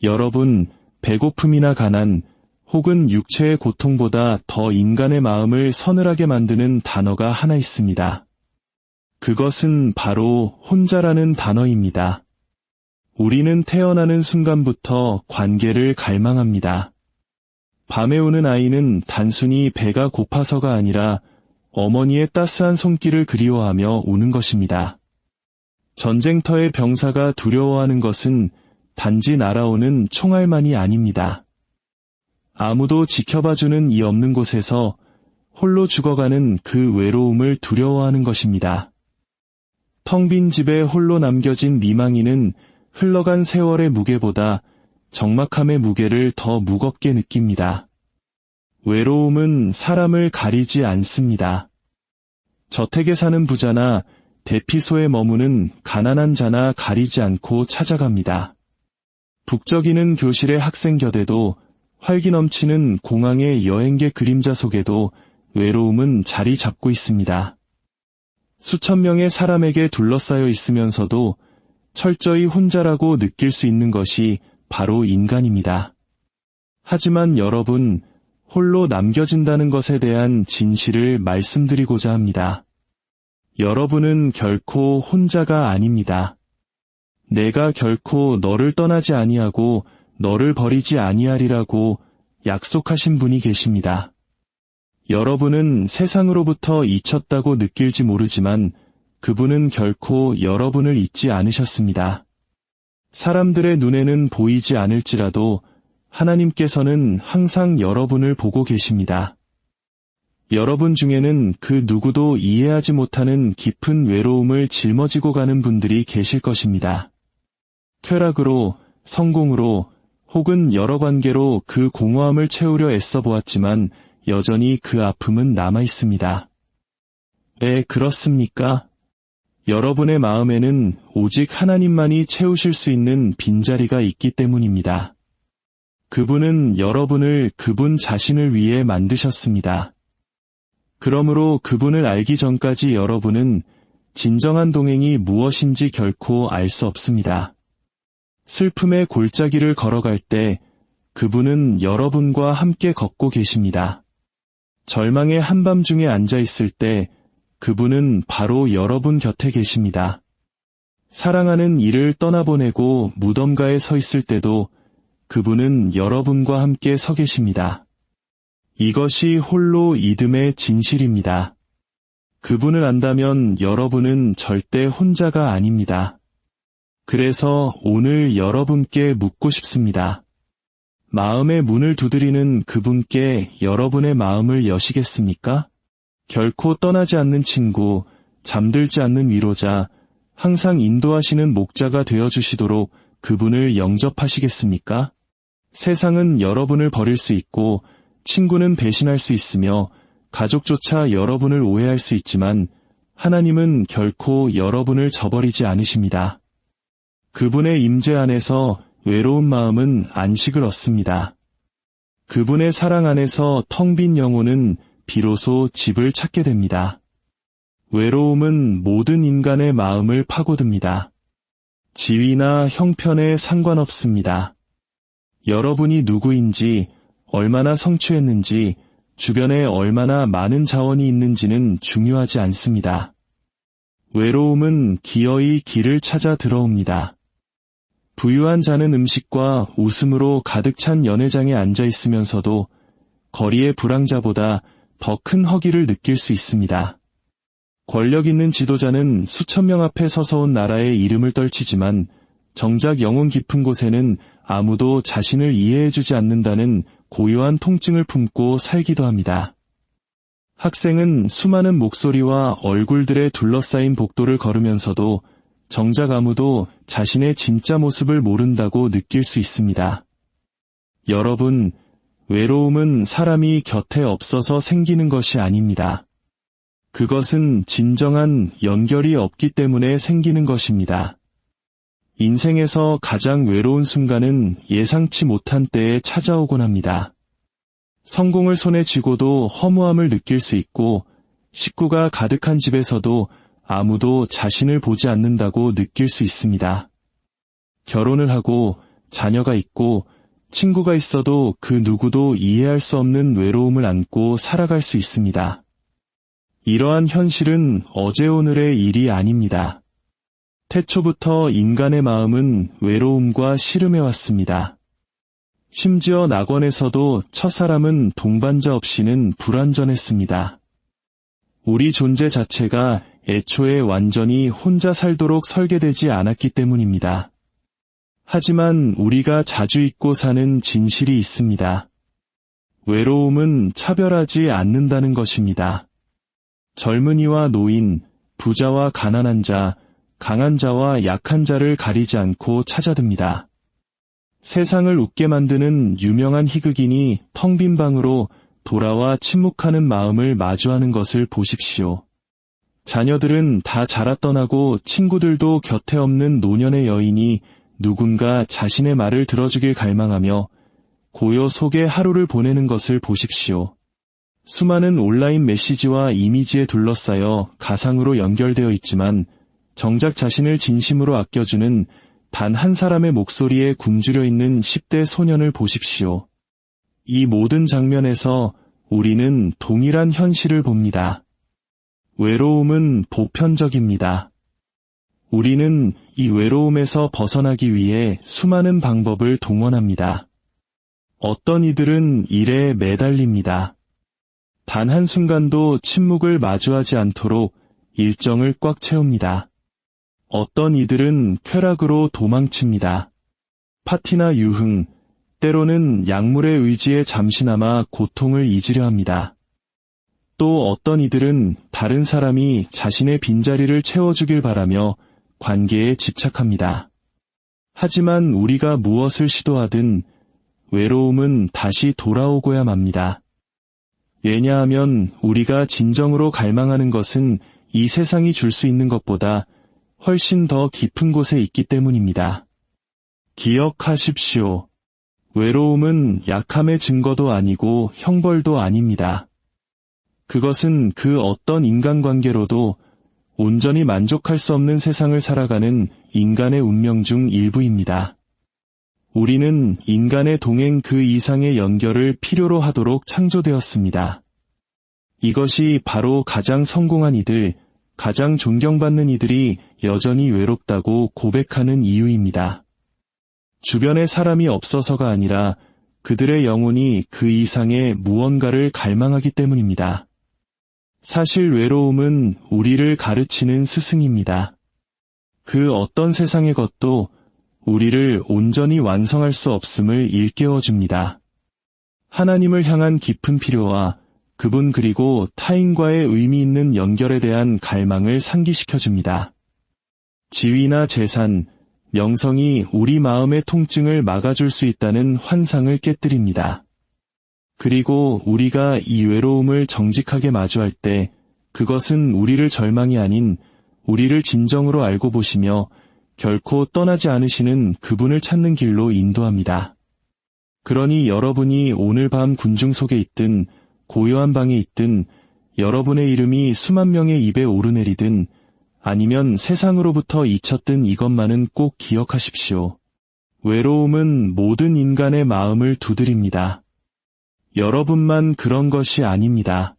여러분, 배고픔이나 가난, 혹은 육체의 고통보다 더 인간의 마음을 서늘하게 만드는 단어가 하나 있습니다. 그것은 바로 혼자라는 단어입니다. 우리는 태어나는 순간부터 관계를 갈망합니다. 밤에 우는 아이는 단순히 배가 고파서가 아니라 어머니의 따스한 손길을 그리워하며 우는 것입니다. 전쟁터의 병사가 두려워하는 것은 단지 날아오는 총알만이 아닙니다. 아무도 지켜봐주는 이 없는 곳에서 홀로 죽어가는 그 외로움을 두려워하는 것입니다. 텅 빈 집에 홀로 남겨진 미망이는 흘러간 세월의 무게보다 적막함의 무게를 더 무겁게 느낍니다. 외로움은 사람을 가리지 않습니다. 저택에 사는 부자나 대피소에 머무는 가난한 자나 가리지 않고 찾아갑니다. 북적이는 교실의 학생 곁에도 활기 넘치는 공항의 여행객 그림자 속에도 외로움은 자리 잡고 있습니다. 수천 명의 사람에게 둘러싸여 있으면서도 철저히 혼자라고 느낄 수 있는 것이 바로 인간입니다. 하지만 여러분, 홀로 남겨진다는 것에 대한 진실을 말씀드리고자 합니다. 여러분은 결코 혼자가 아닙니다. 내가 결코 너를 떠나지 아니하고 너를 버리지 아니하리라고 약속하신 분이 계십니다. 여러분은 세상으로부터 잊혔다고 느낄지 모르지만 그분은 결코 여러분을 잊지 않으셨습니다. 사람들의 눈에는 보이지 않을지라도 하나님께서는 항상 여러분을 보고 계십니다. 여러분 중에는 그 누구도 이해하지 못하는 깊은 외로움을 짊어지고 가는 분들이 계실 것입니다. 쾌락으로, 성공으로, 혹은 여러 관계로 그 공허함을 채우려 애써 보았지만 여전히 그 아픔은 남아 있습니다. 왜 그렇습니까? 여러분의 마음에는 오직 하나님만이 채우실 수 있는 빈자리가 있기 때문입니다. 그분은 여러분을 그분 자신을 위해 만드셨습니다. 그러므로 그분을 알기 전까지 여러분은 진정한 동행이 무엇인지 결코 알 수 없습니다. 슬픔의 골짜기를 걸어갈 때 그분은 여러분과 함께 걷고 계십니다. 절망의 한밤중에 앉아있을 때 그분은 바로 여러분 곁에 계십니다. 사랑하는 이를 떠나보내고 무덤가에 서 있을 때도 그분은 여러분과 함께 서 계십니다. 이것이 홀로 이듬의 진실입니다. 그분을 안다면 여러분은 절대 혼자가 아닙니다. 그래서 오늘 여러분께 묻고 싶습니다. 마음의 문을 두드리는 그분께 여러분의 마음을 여시겠습니까? 결코 떠나지 않는 친구, 잠들지 않는 위로자, 항상 인도하시는 목자가 되어주시도록 그분을 영접하시겠습니까? 세상은 여러분을 버릴 수 있고 친구는 배신할 수 있으며 가족조차 여러분을 오해할 수 있지만 하나님은 결코 여러분을 저버리지 않으십니다. 그분의 임재 안에서 외로운 마음은 안식을 얻습니다. 그분의 사랑 안에서 텅 빈 영혼은 비로소 집을 찾게 됩니다. 외로움은 모든 인간의 마음을 파고듭니다. 지위나 형편에 상관없습니다. 여러분이 누구인지, 얼마나 성취했는지, 주변에 얼마나 많은 자원이 있는지는 중요하지 않습니다. 외로움은 기어이 길을 찾아 들어옵니다. 부유한 자는 음식과 웃음으로 가득 찬 연회장에 앉아 있으면서도 거리의 불황자보다 더 큰 허기를 느낄 수 있습니다. 권력 있는 지도자는 수천 명 앞에 서서 온 나라의 이름을 떨치지만 정작 영혼 깊은 곳에는 아무도 자신을 이해해주지 않는다는 고요한 통증을 품고 살기도 합니다. 학생은 수많은 목소리와 얼굴들에 둘러싸인 복도를 걸으면서도 정작 아무도 자신의 진짜 모습을 모른다고 느낄 수 있습니다. 여러분, 외로움은 사람이 곁에 없어서 생기는 것이 아닙니다. 그것은 진정한 연결이 없기 때문에 생기는 것입니다. 인생에서 가장 외로운 순간은 예상치 못한 때에 찾아오곤 합니다. 성공을 손에 쥐고도 허무함을 느낄 수 있고 식구가 가득한 집에서도 아무도 자신을 보지 않는다고 느낄 수 있습니다. 결혼을 하고 자녀가 있고 친구가 있어도 그 누구도 이해할 수 없는 외로움을 안고 살아갈 수 있습니다. 이러한 현실은 어제 오늘의 일이 아닙니다. 태초부터 인간의 마음은 외로움과 씨름해왔습니다. 심지어 낙원에서도 첫사람은 동반자 없이는 불완전했습니다. 우리 존재 자체가 애초에 완전히 혼자 살도록 설계되지 않았기 때문입니다. 하지만 우리가 자주 잊고 사는 진실이 있습니다. 외로움은 차별하지 않는다는 것입니다. 젊은이와 노인, 부자와 가난한 자, 강한 자와 약한 자를 가리지 않고 찾아듭니다. 세상을 웃게 만드는 유명한 희극인이 텅 빈 방으로 돌아와 침묵하는 마음을 마주하는 것을 보십시오. 자녀들은 다 자라 떠나고 친구들도 곁에 없는 노년의 여인이 누군가 자신의 말을 들어주길 갈망하며 고요 속에 하루를 보내는 것을 보십시오. 수많은 온라인 메시지와 이미지에 둘러싸여 가상으로 연결되어 있지만 정작 자신을 진심으로 아껴주는 단 한 사람의 목소리에 굶주려 있는 10대 소년을 보십시오. 이 모든 장면에서 우리는 동일한 현실을 봅니다. 외로움은 보편적입니다. 우리는 이 외로움에서 벗어나기 위해 수많은 방법을 동원합니다. 어떤 이들은 일에 매달립니다. 단 한순간도 침묵을 마주하지 않도록 일정을 꽉 채웁니다. 어떤 이들은 쾌락으로 도망칩니다. 파티나 유흥, 때로는 약물의 의지에 잠시나마 고통을 잊으려 합니다. 또 어떤 이들은 다른 사람이 자신의 빈자리를 채워주길 바라며 관계에 집착합니다. 하지만 우리가 무엇을 시도하든 외로움은 다시 돌아오고야 맙니다. 왜냐하면 우리가 진정으로 갈망하는 것은 이 세상이 줄 수 있는 것보다 훨씬 더 깊은 곳에 있기 때문입니다. 기억하십시오. 외로움은 약함의 증거도 아니고 형벌도 아닙니다. 그것은 그 어떤 인간관계로도 온전히 만족할 수 없는 세상을 살아가는 인간의 운명 중 일부입니다. 우리는 인간의 동행 그 이상의 연결을 필요로 하도록 창조되었습니다. 이것이 바로 가장 성공한 이들, 가장 존경받는 이들이 여전히 외롭다고 고백하는 이유입니다. 주변에 사람이 없어서가 아니라 그들의 영혼이 그 이상의 무언가를 갈망하기 때문입니다. 사실 외로움은 우리를 가르치는 스승입니다. 그 어떤 세상의 것도 우리를 온전히 완성할 수 없음을 일깨워줍니다. 하나님을 향한 깊은 필요와 그분 그리고 타인과의 의미 있는 연결에 대한 갈망을 상기시켜줍니다. 지위나 재산, 명성이 우리 마음의 통증을 막아줄 수 있다는 환상을 깨뜨립니다. 그리고 우리가 이 외로움을 정직하게 마주할 때 그것은 우리를 절망이 아닌 우리를 진정으로 알고 보시며 결코 떠나지 않으시는 그분을 찾는 길로 인도합니다. 그러니 여러분이 오늘 밤 군중 속에 있든 고요한 방에 있든 여러분의 이름이 수만 명의 입에 오르내리든 아니면 세상으로부터 잊혔든 이것만은 꼭 기억하십시오. 외로움은 모든 인간의 마음을 두드립니다. 여러분만 그런 것이 아닙니다.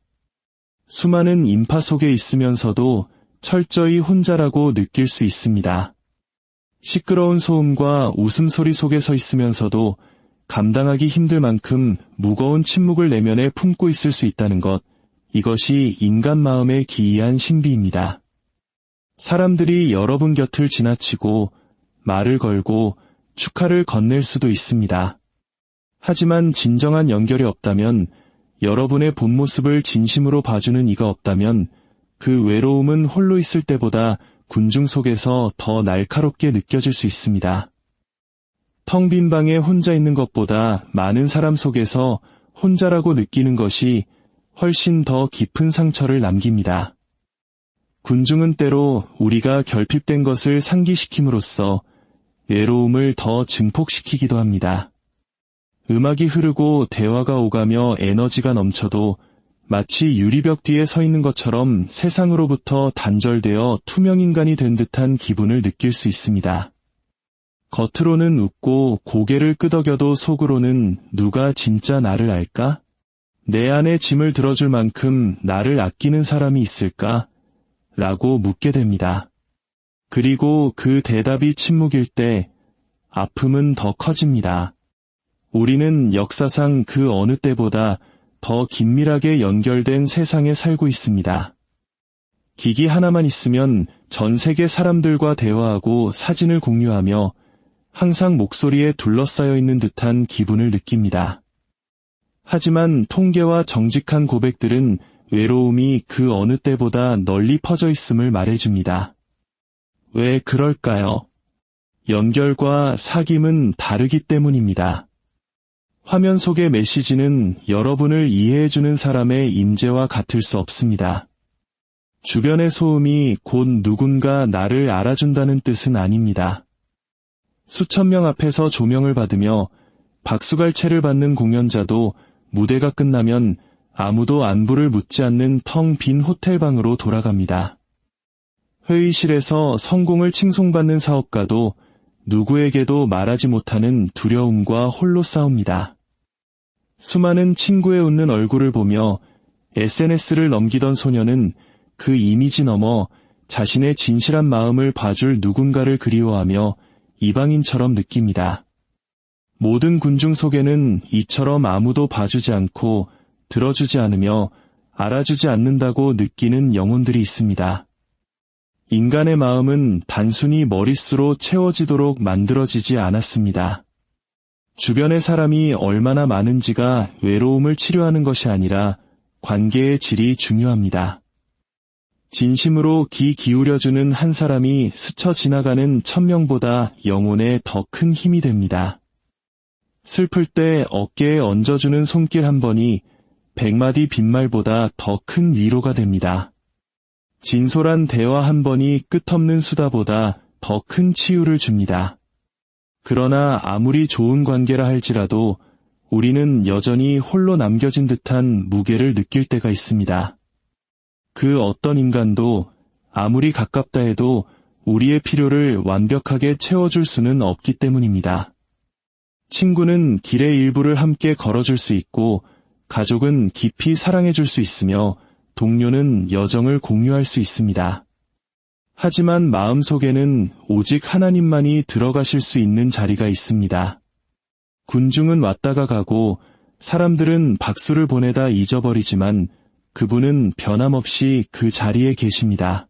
수많은 인파 속에 있으면서도 철저히 혼자라고 느낄 수 있습니다. 시끄러운 소음과 웃음소리 속에 서 있으면서도 감당하기 힘들 만큼 무거운 침묵을 내면에 품고 있을 수 있다는 것, 이것이 인간 마음의 기이한 신비입니다. 사람들이 여러분 곁을 지나치고 말을 걸고 축하를 건넬 수도 있습니다. 하지만 진정한 연결이 없다면, 여러분의 본 모습을 진심으로 봐주는 이가 없다면 그 외로움은 홀로 있을 때보다 군중 속에서 더 날카롭게 느껴질 수 있습니다. 텅 빈 방에 혼자 있는 것보다 많은 사람 속에서 혼자라고 느끼는 것이 훨씬 더 깊은 상처를 남깁니다. 군중은 때로 우리가 결핍된 것을 상기시킴으로써 외로움을 더 증폭시키기도 합니다. 음악이 흐르고 대화가 오가며 에너지가 넘쳐도 마치 유리벽 뒤에 서 있는 것처럼 세상으로부터 단절되어 투명인간이 된 듯한 기분을 느낄 수 있습니다. 겉으로는 웃고 고개를 끄덕여도 속으로는 누가 진짜 나를 알까? 내 안에 짐을 들어줄 만큼 나를 아끼는 사람이 있을까? 라고 묻게 됩니다. 그리고 그 대답이 침묵일 때 아픔은 더 커집니다. 우리는 역사상 그 어느 때보다 더 긴밀하게 연결된 세상에 살고 있습니다. 기기 하나만 있으면 전 세계 사람들과 대화하고 사진을 공유하며 항상 목소리에 둘러싸여 있는 듯한 기분을 느낍니다. 하지만 통계와 정직한 고백들은 외로움이 그 어느 때보다 널리 퍼져 있음을 말해줍니다. 왜 그럴까요? 연결과 사귐은 다르기 때문입니다. 화면 속의 메시지는 여러분을 이해해주는 사람의 임재와 같을 수 없습니다. 주변의 소음이 곧 누군가 나를 알아준다는 뜻은 아닙니다. 수천 명 앞에서 조명을 받으며 박수갈채를 받는 공연자도 무대가 끝나면 아무도 안부를 묻지 않는 텅 빈 호텔방으로 돌아갑니다. 회의실에서 성공을 칭송받는 사업가도 누구에게도 말하지 못하는 두려움과 홀로 싸웁니다. 수많은 친구의 웃는 얼굴을 보며 SNS를 넘기던 소녀는 그 이미지 너머 자신의 진실한 마음을 봐줄 누군가를 그리워하며 이방인처럼 느낍니다. 모든 군중 속에는 이처럼 아무도 봐주지 않고 들어주지 않으며 알아주지 않는다고 느끼는 영혼들이 있습니다. 인간의 마음은 단순히 머릿수로 채워지도록 만들어지지 않았습니다. 주변의 사람이 얼마나 많은지가 외로움을 치료하는 것이 아니라 관계의 질이 중요합니다. 진심으로 귀 기울여주는 한 사람이 스쳐 지나가는 1000명보다 영혼에 더 큰 힘이 됩니다. 슬플 때 어깨에 얹어주는 손길 한 번이 100마디 빈말보다 더 큰 위로가 됩니다. 진솔한 대화 한 번이 끝없는 수다보다 더 큰 치유를 줍니다. 그러나 아무리 좋은 관계라 할지라도 우리는 여전히 홀로 남겨진 듯한 무게를 느낄 때가 있습니다. 그 어떤 인간도 아무리 가깝다 해도 우리의 필요를 완벽하게 채워줄 수는 없기 때문입니다. 친구는 길의 일부를 함께 걸어줄 수 있고 가족은 깊이 사랑해줄 수 있으며 동료는 여정을 공유할 수 있습니다. 하지만 마음속에는 오직 하나님만이 들어가실 수 있는 자리가 있습니다. 군중은 왔다가 가고 사람들은 박수를 보내다 잊어버리지만 그분은 변함없이 그 자리에 계십니다.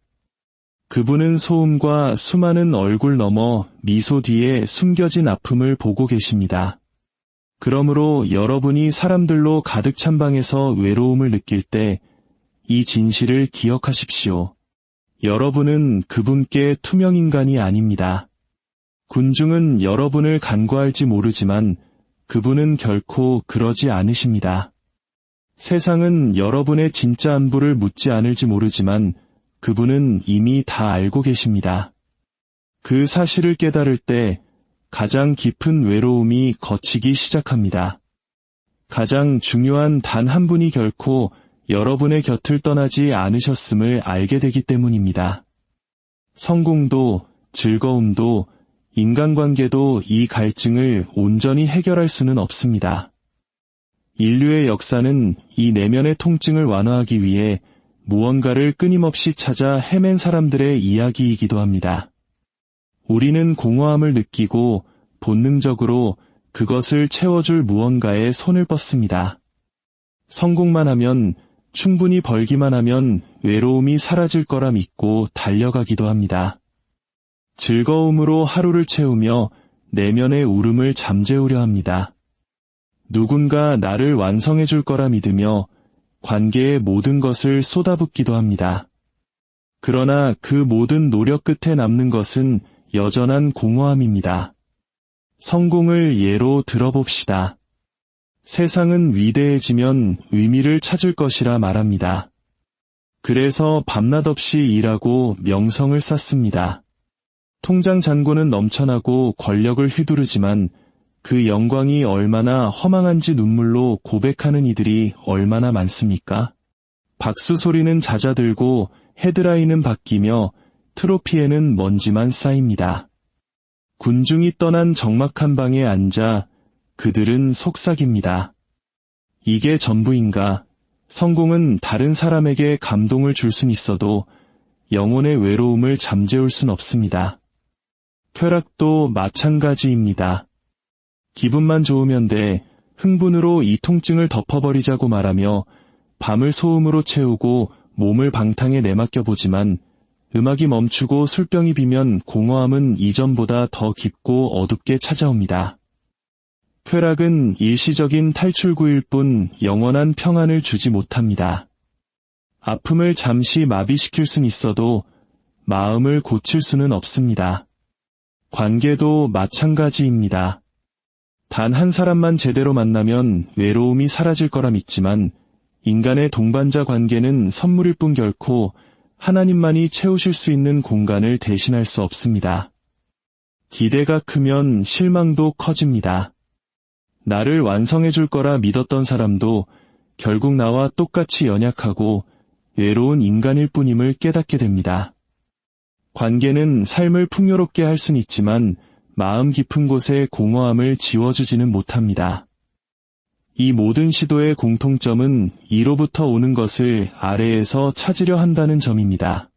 그분은 소음과 수많은 얼굴 너머 미소 뒤에 숨겨진 아픔을 보고 계십니다. 그러므로 여러분이 사람들로 가득 찬 방에서 외로움을 느낄 때 이 진실을 기억하십시오. 여러분은 그분께 투명 인간이 아닙니다. 군중은 여러분을 간과할지 모르지만 그분은 결코 그러지 않으십니다. 세상은 여러분의 진짜 안부를 묻지 않을지 모르지만 그분은 이미 다 알고 계십니다. 그 사실을 깨달을 때 가장 깊은 외로움이 걷히기 시작합니다. 가장 중요한 단 한 분이 결코 여러분의 곁을 떠나지 않으셨음을 알게 되기 때문입니다. 성공도 즐거움도 인간관계도 이 갈증을 온전히 해결할 수는 없습니다. 인류의 역사는 이 내면의 통증을 완화하기 위해 무언가를 끊임없이 찾아 헤맨 사람들의 이야기이기도 합니다. 우리는 공허함을 느끼고 본능적으로 그것을 채워줄 무언가에 손을 뻗습니다. 성공만 하면, 충분히 벌기만 하면 외로움이 사라질 거라 믿고 달려가기도 합니다. 즐거움으로 하루를 채우며 내면의 울음을 잠재우려 합니다. 누군가 나를 완성해 줄 거라 믿으며 관계의 모든 것을 쏟아붓기도 합니다. 그러나 그 모든 노력 끝에 남는 것은 여전한 공허함입니다. 성공을 예로 들어봅시다. 세상은 위대해지면 의미를 찾을 것이라 말합니다. 그래서 밤낮 없이 일하고 명성을 쌓습니다. 통장 잔고는 넘쳐나고 권력을 휘두르지만 그 영광이 얼마나 허망한지 눈물로 고백하는 이들이 얼마나 많습니까? 박수 소리는 잦아들고 헤드라인은 바뀌며 트로피에는 먼지만 쌓입니다. 군중이 떠난 적막한 방에 앉아 그들은 속삭입니다. 이게 전부인가? 성공은 다른 사람에게 감동을 줄 순 있어도 영혼의 외로움을 잠재울 순 없습니다. 쾌락도 마찬가지입니다. 기분만 좋으면 돼, 흥분으로 이 통증을 덮어버리자고 말하며 밤을 소음으로 채우고 몸을 방탕에 내맡겨보지만 음악이 멈추고 술병이 비면 공허함은 이전보다 더 깊고 어둡게 찾아옵니다. 쾌락은 일시적인 탈출구일 뿐 영원한 평안을 주지 못합니다. 아픔을 잠시 마비시킬 순 있어도 마음을 고칠 수는 없습니다. 관계도 마찬가지입니다. 단 한 사람만 제대로 만나면 외로움이 사라질 거라 믿지만 인간의 동반자 관계는 선물일 뿐 결코 하나님만이 채우실 수 있는 공간을 대신할 수 없습니다. 기대가 크면 실망도 커집니다. 나를 완성해 줄 거라 믿었던 사람도 결국 나와 똑같이 연약하고 외로운 인간일 뿐임을 깨닫게 됩니다. 관계는 삶을 풍요롭게 할 순 있지만 마음 깊은 곳의 공허함을 지워주지는 못합니다. 이 모든 시도의 공통점은 이로부터 오는 것을 아래에서 찾으려 한다는 점입니다.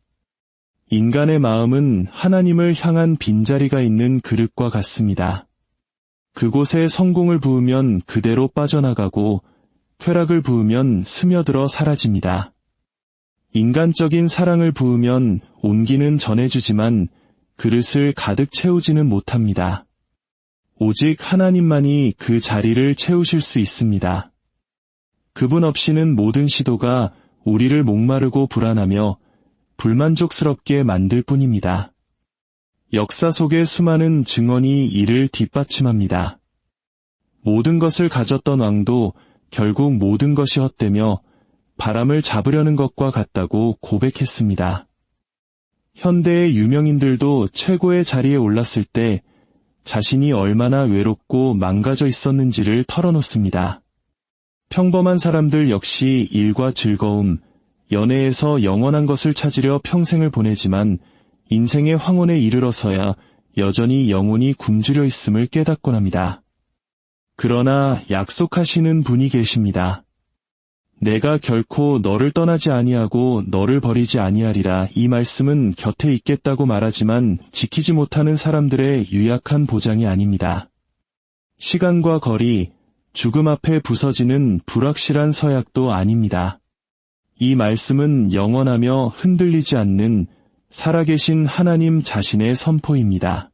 인간의 마음은 하나님을 향한 빈자리가 있는 그릇과 같습니다. 그곳에 성공을 부으면 그대로 빠져나가고 쾌락을 부으면 스며들어 사라집니다. 인간적인 사랑을 부으면 온기는 전해주지만 그릇을 가득 채우지는 못합니다. 오직 하나님만이 그 자리를 채우실 수 있습니다. 그분 없이는 모든 시도가 우리를 목마르고 불안하며 불만족스럽게 만들 뿐입니다. 역사 속의 수많은 증언이 이를 뒷받침합니다. 모든 것을 가졌던 왕도 결국 모든 것이 헛되며 바람을 잡으려는 것과 같다고 고백했습니다. 현대의 유명인들도 최고의 자리에 올랐을 때 자신이 얼마나 외롭고 망가져 있었는지를 털어놓습니다. 평범한 사람들 역시 일과 즐거움, 연애에서 영원한 것을 찾으려 평생을 보내지만 인생의 황혼에 이르러서야 여전히 영혼이 굶주려 있음을 깨닫곤 합니다. 그러나 약속하시는 분이 계십니다. 내가 결코 너를 떠나지 아니하고 너를 버리지 아니하리라. 이 말씀은 곁에 있겠다고 말하지만 지키지 못하는 사람들의 유약한 보장이 아닙니다. 시간과 거리, 죽음 앞에 부서지는 불확실한 서약도 아닙니다. 이 말씀은 영원하며 흔들리지 않는 살아계신 하나님 자신의 선포입니다.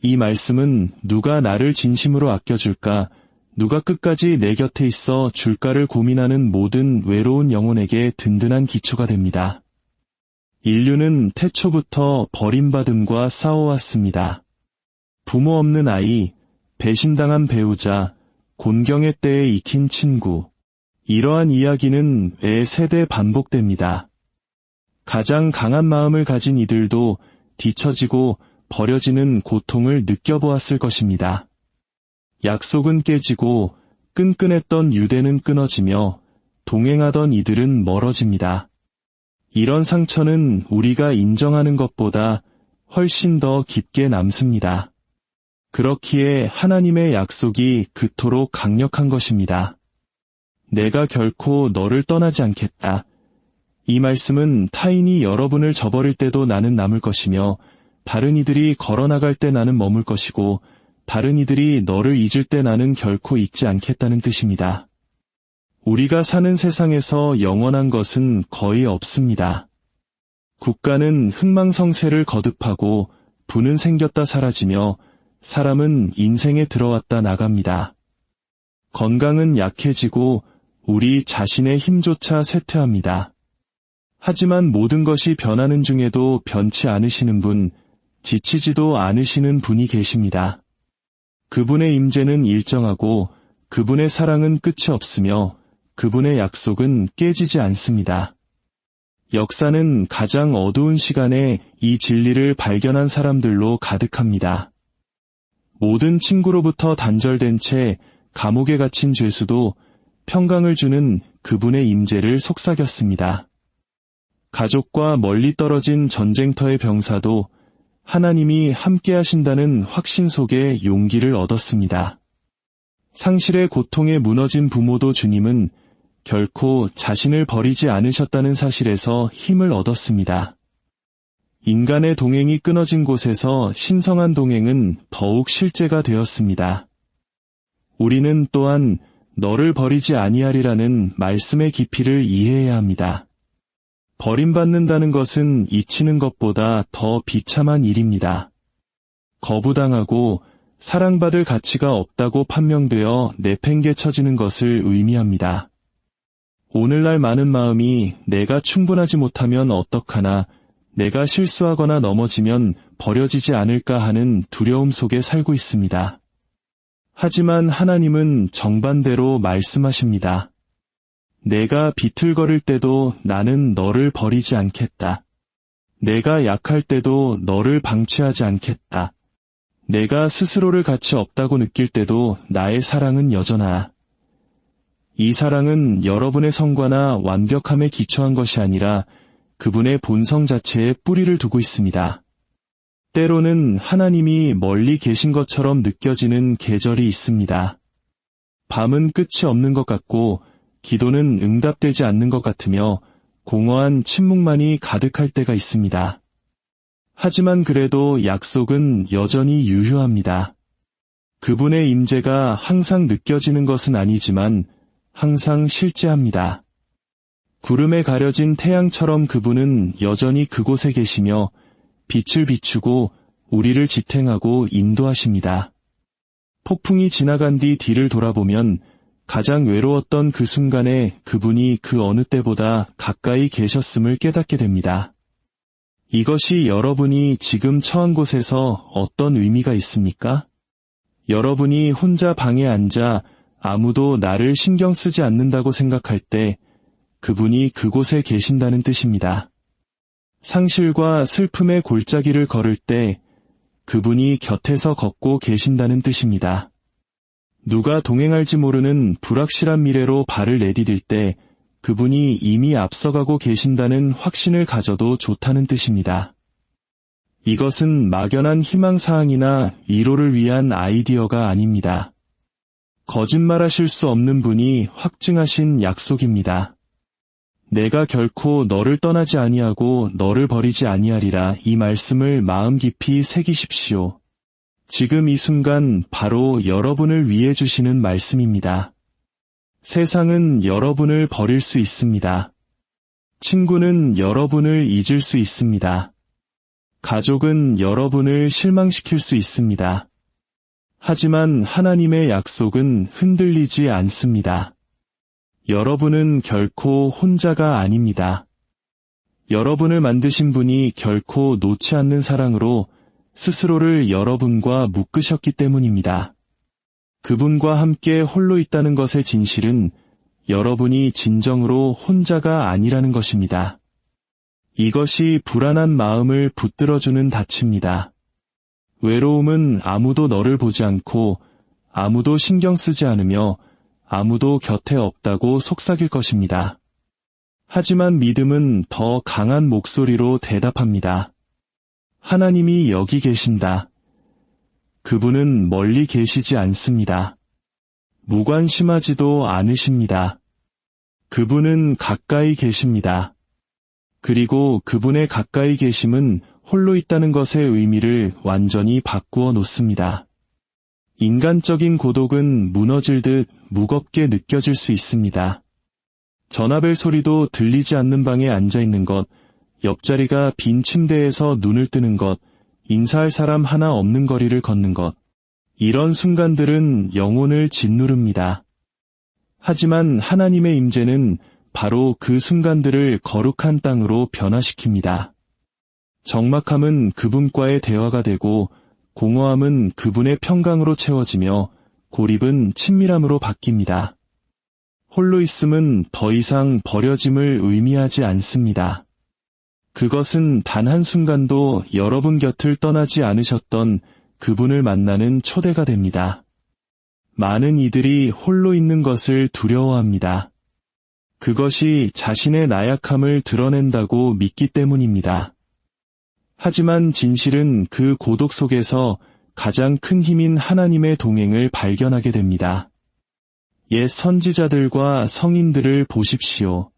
이 말씀은 누가 나를 진심으로 아껴줄까, 누가 끝까지 내 곁에 있어 줄까를 고민하는 모든 외로운 영혼에게 든든한 기초가 됩니다. 인류는 태초부터 버림받음과 싸워왔습니다. 부모 없는 아이, 배신당한 배우자, 곤경의 때에 익힌 친구, 이러한 이야기는 매 세대 반복됩니다. 가장 강한 마음을 가진 이들도 뒤처지고 버려지는 고통을 느껴보았을 것입니다. 약속은 깨지고 끈끈했던 유대는 끊어지며 동행하던 이들은 멀어집니다. 이런 상처는 우리가 인정하는 것보다 훨씬 더 깊게 남습니다. 그렇기에 하나님의 약속이 그토록 강력한 것입니다. 내가 결코 너를 떠나지 않겠다. 이 말씀은 타인이 여러분을 저버릴 때도 나는 남을 것이며 다른 이들이 걸어나갈 때 나는 머물 것이고 다른 이들이 너를 잊을 때 나는 결코 잊지 않겠다는 뜻입니다. 우리가 사는 세상에서 영원한 것은 거의 없습니다. 국가는 흥망성쇠를 거듭하고 부는 생겼다 사라지며 사람은 인생에 들어왔다 나갑니다. 건강은 약해지고 우리 자신의 힘조차 쇠퇴합니다. 하지만 모든 것이 변하는 중에도 변치 않으시는 분, 지치지도 않으시는 분이 계십니다. 그분의 임재는 일정하고 그분의 사랑은 끝이 없으며 그분의 약속은 깨지지 않습니다. 역사는 가장 어두운 시간에 이 진리를 발견한 사람들로 가득합니다. 모든 친구로부터 단절된 채 감옥에 갇힌 죄수도 평강을 주는 그분의 임재를 속삭였습니다. 가족과 멀리 떨어진 전쟁터의 병사도 하나님이 함께 하신다는 확신 속에 용기를 얻었습니다. 상실의 고통에 무너진 부모도 주님은 결코 자신을 버리지 않으셨다는 사실에서 힘을 얻었습니다. 인간의 동행이 끊어진 곳에서 신성한 동행은 더욱 실제가 되었습니다. 우리는 또한 너를 버리지 아니하리라는 말씀의 깊이를 이해해야 합니다. 버림받는다는 것은 잊히는 것보다 더 비참한 일입니다. 거부당하고 사랑받을 가치가 없다고 판명되어 내팽개쳐지는 것을 의미합니다. 오늘날 많은 마음이 내가 충분하지 못하면 어떡하나, 내가 실수하거나 넘어지면 버려지지 않을까 하는 두려움 속에 살고 있습니다. 하지만 하나님은 정반대로 말씀하십니다. 내가 비틀거릴 때도 나는 너를 버리지 않겠다. 내가 약할 때도 너를 방치하지 않겠다. 내가 스스로를 가치 없다고 느낄 때도 나의 사랑은 여전하. 이 사랑은 여러분의 성과나 완벽함에 기초한 것이 아니라 그분의 본성 자체에 뿌리를 두고 있습니다. 때로는 하나님이 멀리 계신 것처럼 느껴지는 계절이 있습니다. 밤은 끝이 없는 것 같고 기도는 응답되지 않는 것 같으며 공허한 침묵만이 가득할 때가 있습니다. 하지만 그래도 약속은 여전히 유효합니다. 그분의 임재가 항상 느껴지는 것은 아니지만 항상 실제합니다. 구름에 가려진 태양처럼 그분은 여전히 그곳에 계시며 빛을 비추고 우리를 지탱하고 인도하십니다. 폭풍이 지나간 뒤 뒤를 돌아보면 가장 외로웠던 그 순간에 그분이 그 어느 때보다 가까이 계셨음을 깨닫게 됩니다. 이것이 여러분이 지금 처한 곳에서 어떤 의미가 있습니까? 여러분이 혼자 방에 앉아 아무도 나를 신경 쓰지 않는다고 생각할 때 그분이 그곳에 계신다는 뜻입니다. 상실과 슬픔의 골짜기를 걸을 때 그분이 곁에서 걷고 계신다는 뜻입니다. 누가 동행할지 모르는 불확실한 미래로 발을 내디딜 때 그분이 이미 앞서가고 계신다는 확신을 가져도 좋다는 뜻입니다. 이것은 막연한 희망사항이나 위로를 위한 아이디어가 아닙니다. 거짓말하실 수 없는 분이 확증하신 약속입니다. 내가 결코 너를 떠나지 아니하고 너를 버리지 아니하리라, 이 말씀을 마음 깊이 새기십시오. 지금 이 순간 바로 여러분을 위해 주시는 말씀입니다. 세상은 여러분을 버릴 수 있습니다. 친구는 여러분을 잊을 수 있습니다. 가족은 여러분을 실망시킬 수 있습니다. 하지만 하나님의 약속은 흔들리지 않습니다. 여러분은 결코 혼자가 아닙니다. 여러분을 만드신 분이 결코 놓지 않는 사랑으로 스스로를 여러분과 묶으셨기 때문입니다. 그분과 함께 홀로 있다는 것의 진실은 여러분이 진정으로 혼자가 아니라는 것입니다. 이것이 불안한 마음을 붙들어주는 닻입니다. 외로움은 아무도 너를 보지 않고 아무도 신경 쓰지 않으며 아무도 곁에 없다고 속삭일 것입니다. 하지만 믿음은 더 강한 목소리로 대답합니다. 하나님이 여기 계신다. 그분은 멀리 계시지 않습니다. 무관심하지도 않으십니다. 그분은 가까이 계십니다. 그리고 그분의 가까이 계심은 홀로 있다는 것의 의미를 완전히 바꾸어 놓습니다. 인간적인 고독은 무너질 듯 무겁게 느껴질 수 있습니다. 전화벨 소리도 들리지 않는 방에 앉아 있는 것, 옆자리가 빈 침대에서 눈을 뜨는 것, 인사할 사람 하나 없는 거리를 걷는 것, 이런 순간들은 영혼을 짓누릅니다. 하지만 하나님의 임재는 바로 그 순간들을 거룩한 땅으로 변화시킵니다. 적막함은 그분과의 대화가 되고 공허함은 그분의 평강으로 채워지며 고립은 친밀함으로 바뀝니다. 홀로 있음은 더 이상 버려짐을 의미하지 않습니다. 그것은 단 한순간도 여러분 곁을 떠나지 않으셨던 그분을 만나는 초대가 됩니다. 많은 이들이 홀로 있는 것을 두려워합니다. 그것이 자신의 나약함을 드러낸다고 믿기 때문입니다. 하지만 진실은 그 고독 속에서 가장 큰 힘인 하나님의 동행을 발견하게 됩니다. 옛 선지자들과 성인들을 보십시오.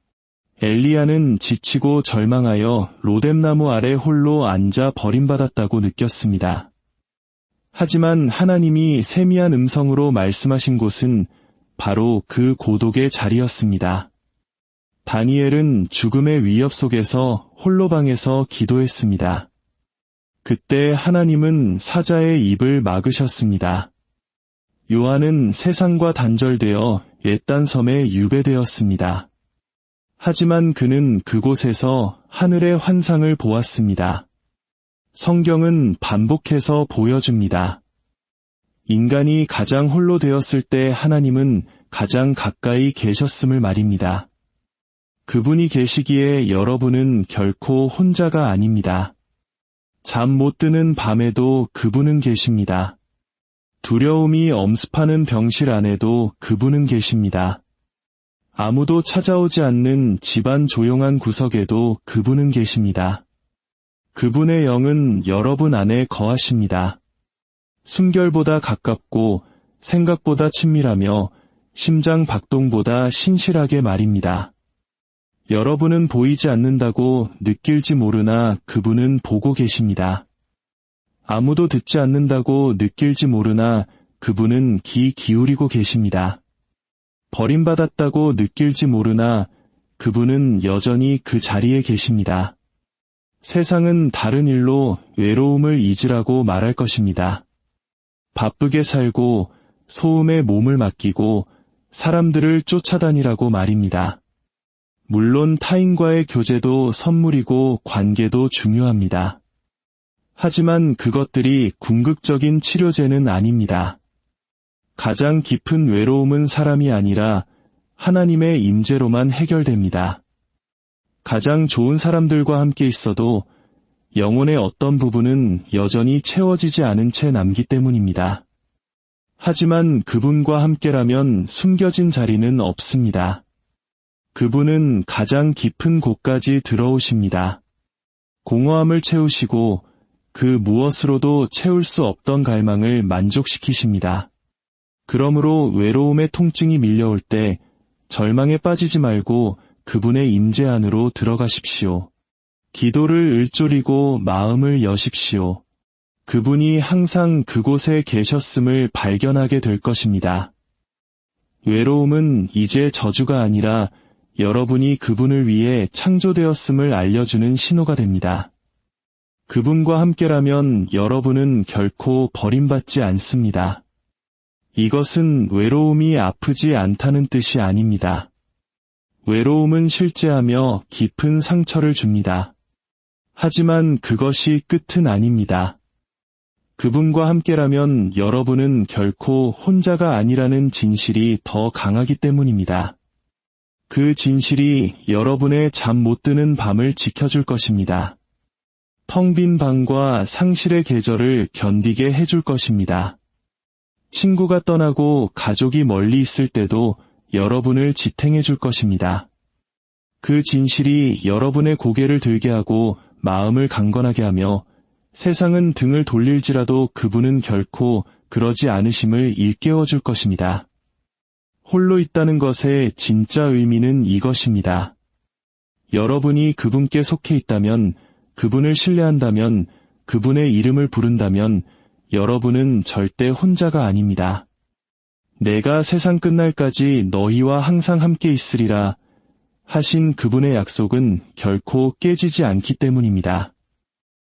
엘리야는 지치고 절망하여 로뎀나무 아래 홀로 앉아 버림받았다고 느꼈습니다. 하지만 하나님이 세미한 음성으로 말씀하신 곳은 바로 그 고독의 자리였습니다. 다니엘은 죽음의 위협 속에서 홀로 방에서 기도했습니다. 그때 하나님은 사자의 입을 막으셨습니다. 요한은 세상과 단절되어 옛단 섬에 유배되었습니다. 하지만 그는 그곳에서 하늘의 환상을 보았습니다. 성경은 반복해서 보여줍니다. 인간이 가장 홀로 되었을 때 하나님은 가장 가까이 계셨음을 말입니다. 그분이 계시기에 여러분은 결코 혼자가 아닙니다. 잠 못 드는 밤에도 그분은 계십니다. 두려움이 엄습하는 병실 안에도 그분은 계십니다. 아무도 찾아오지 않는 집안 조용한 구석에도 그분은 계십니다. 그분의 영은 여러분 안에 거하십니다. 숨결보다 가깝고 생각보다 친밀하며 심장 박동보다 신실하게 말입니다. 여러분은 보이지 않는다고 느낄지 모르나 그분은 보고 계십니다. 아무도 듣지 않는다고 느낄지 모르나 그분은 귀 기울이고 계십니다. 버림받았다고 느낄지 모르나 그분은 여전히 그 자리에 계십니다. 세상은 다른 일로 외로움을 잊으라고 말할 것입니다. 바쁘게 살고 소음에 몸을 맡기고 사람들을 쫓아다니라고 말입니다. 물론 타인과의 교제도 선물이고 관계도 중요합니다. 하지만 그것들이 궁극적인 치료제는 아닙니다. 가장 깊은 외로움은 사람이 아니라 하나님의 임재로만 해결됩니다. 가장 좋은 사람들과 함께 있어도 영혼의 어떤 부분은 여전히 채워지지 않은 채 남기 때문입니다. 하지만 그분과 함께라면 숨겨진 자리는 없습니다. 그분은 가장 깊은 곳까지 들어오십니다. 공허함을 채우시고 그 무엇으로도 채울 수 없던 갈망을 만족시키십니다. 그러므로 외로움의 통증이 밀려올 때 절망에 빠지지 말고 그분의 임재 안으로 들어가십시오. 기도를 을조리고 마음을 여십시오. 그분이 항상 그곳에 계셨음을 발견하게 될 것입니다. 외로움은 이제 저주가 아니라 여러분이 그분을 위해 창조되었음을 알려주는 신호가 됩니다. 그분과 함께라면 여러분은 결코 버림받지 않습니다. 이것은 외로움이 아프지 않다는 뜻이 아닙니다. 외로움은 실제하며 깊은 상처를 줍니다. 하지만 그것이 끝은 아닙니다. 그분과 함께라면 여러분은 결코 혼자가 아니라는 진실이 더 강하기 때문입니다. 그 진실이 여러분의 잠 못 드는 밤을 지켜줄 것입니다. 텅 빈 방과 상실의 계절을 견디게 해줄 것입니다. 친구가 떠나고 가족이 멀리 있을 때도 여러분을 지탱해 줄 것입니다. 그 진실이 여러분의 고개를 들게 하고 마음을 강건하게 하며 세상은 등을 돌릴지라도 그분은 결코 그러지 않으심을 일깨워 줄 것입니다. 홀로 있다는 것의 진짜 의미는 이것입니다. 여러분이 그분께 속해 있다면, 그분을 신뢰한다면, 그분의 이름을 부른다면 여러분은 절대 혼자가 아닙니다. 내가 세상 끝날까지 너희와 항상 함께 있으리라 하신 그분의 약속은 결코 깨지지 않기 때문입니다.